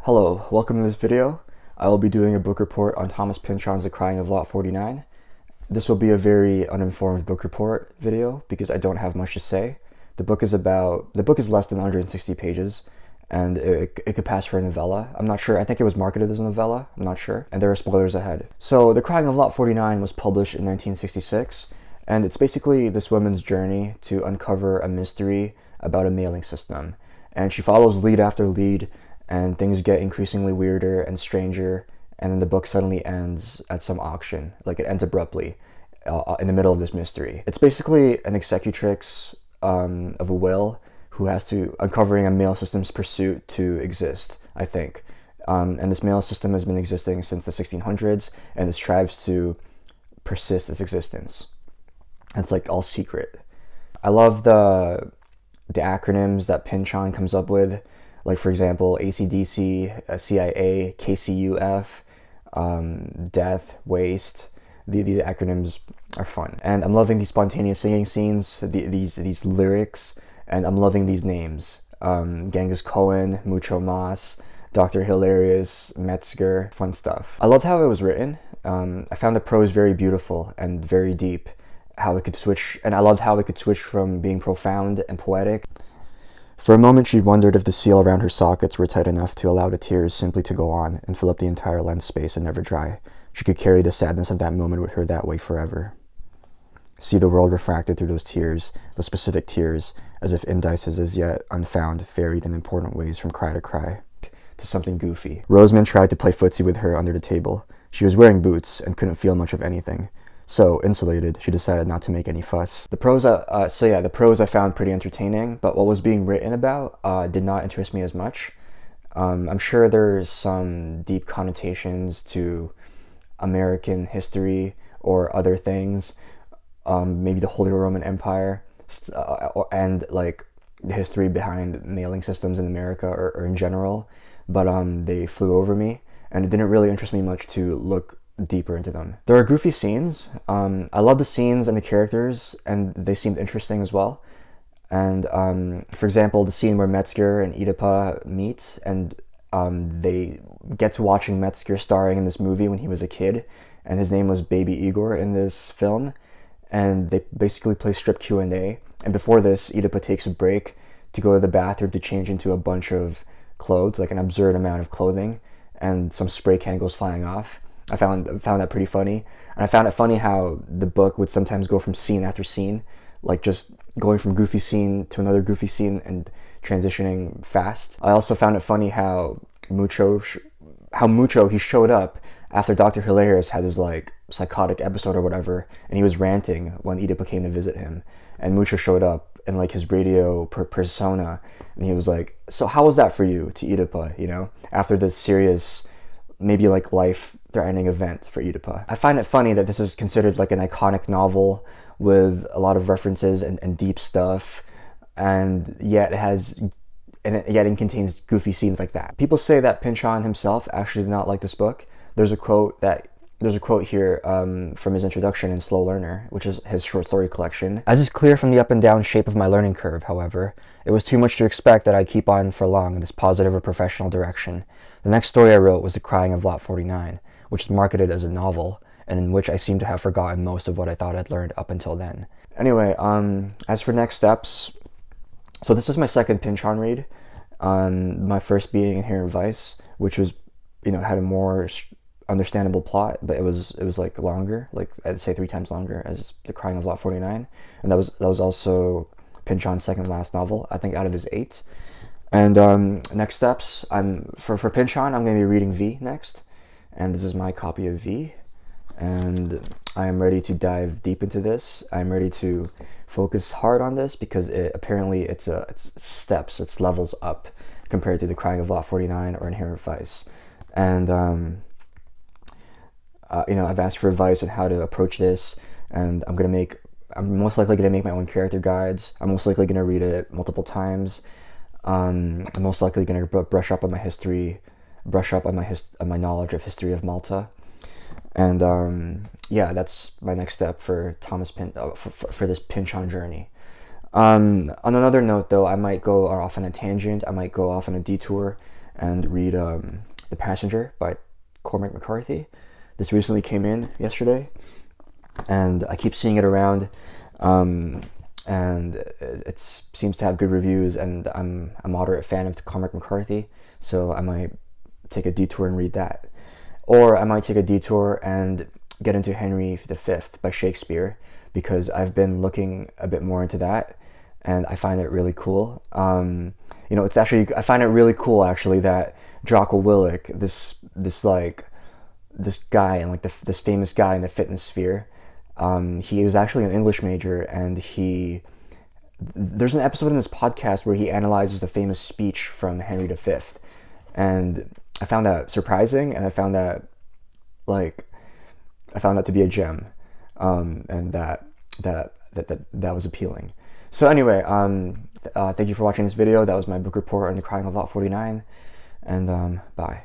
Hello, welcome to this video. I will be doing a book report on Thomas Pynchon's The Crying of Lot 49. This will be a very uninformed book report video because I don't have much to say. The book is less than 160 pages and it could pass for a novella. I'm not sure, I think it was marketed as a novella, I'm not sure, and there are spoilers ahead. So The Crying of Lot 49 was published in 1966 and it's basically this woman's journey to uncover a mystery about a mailing system. And she follows lead after lead and things get increasingly weirder and stranger, and then the book suddenly ends at some auction. Like, it ends abruptly in the middle of this mystery. It's basically an executrix of a will who has to uncovering a mail system's pursuit to exist, I think. And this mail system has been existing since the 1600s, and it strives to persist its existence. And it's like all secret. I love the acronyms that Pynchon comes up with. Like, for example, ACDC, CIA, KCUF, death, waste. These acronyms are fun. And I'm loving these spontaneous singing scenes, these lyrics, and I'm loving these names. Genghis Cohen, Mucho Mas, Dr. Hilarious, Metzger, fun stuff. I loved how it was written. I found the prose very beautiful and very deep. How it could switch, and I loved how it could switch from being profound and poetic. For a moment, she wondered if the seal around her sockets were tight enough to allow the tears simply to go on and fill up the entire lens space and never dry. She could carry the sadness of that moment with her that way forever. See the world refracted through those tears, those specific tears, as if indices as yet unfound varied in important ways from cry to something goofy. Roseman tried to play footsie with her under the table. She was wearing boots and couldn't feel much of anything. So, insulated, she decided not to make any fuss. The prose I found pretty entertaining, but what was being written about did not interest me as much. I'm sure there's some deep connotations to American history or other things, maybe the Holy Roman Empire, and like the history behind mailing systems in America or in general, but they flew over me, and it didn't really interest me much to look deeper into them. There are goofy scenes. I love the scenes and the characters, and they seemed interesting as well. And for example, the scene where Metzger and Oedipa meet, and they get to watching Metzger starring in this movie when he was a kid, and his name was Baby Igor in this film, and they basically play strip Q&A. And before this, Oedipa takes a break to go to the bathroom to change into a bunch of clothes, like an absurd amount of clothing, and some spray can goes flying off. I found that pretty funny. And I found it funny how the book would sometimes go from scene after scene, like just going from goofy scene to another goofy scene and transitioning fast. I also found it funny how Mucho he showed up after Dr. Hilarious had his like psychotic episode or whatever, and he was ranting when Oedipa came to visit him. And Mucho showed up in like his radio persona, and he was like, "So how was that for you?" to Oedipa, you know, after this serious, maybe like life-threatening event for Oedipa. I find it funny that this is considered like an iconic novel with a lot of references and deep stuff, and yet it contains goofy scenes like that. People say that Pynchon himself actually did not like this book. There's a quote here from his introduction in Slow Learner, which is his short story collection. As is clear from the up and down shape of my learning curve, however, it was too much to expect that I'd keep on for long in this positive or professional direction. The next story I wrote was The Crying of Lot 49, which is marketed as a novel, and in which I seem to have forgotten most of what I thought I'd learned up until then. Anyway, as for next steps, so this was my second Pynchon read, my first being Inherent Vice, which was, had a more understandable plot, but it was like longer, like I'd say 3 times longer as The Crying of Lot 49, and that was also Pynchon's second last novel, I think, out of his 8. And next steps, for Pynchon, I'm going to be reading V next, and this is my copy of V, and I am ready to dive deep into this. I'm ready to focus hard on this because it's steps, it's levels up compared to The Crying of Lot 49 or Inherent Vice. And I've asked for advice on how to approach this, and I'm most likely going to make my own character guides. I'm most likely going to read it multiple times. I'm most likely going to brush up on my knowledge of history of Malta, and that's my next step for for this Pynchon journey. On another note, though, I might go off on a tangent. I might go off on a detour and read The Passenger by Cormac McCarthy. This recently came in yesterday, and I keep seeing it around, and it seems to have good reviews, and I'm a moderate fan of Cormac McCarthy, so I might take a detour and read that. Or I might take a detour and get into Henry V by Shakespeare, because I've been looking a bit more into that, and I find it really cool. I find it really cool actually that Jocko Willink, this guy and this famous guy in the fitness sphere, he was actually an English major, and there's an episode in this podcast where he analyzes the famous speech from Henry V, and I found that surprising, and I found that to be a gem, and that was appealing. So anyway, thank you for watching this video. That was my book report on The Crying of Lot 49, and bye.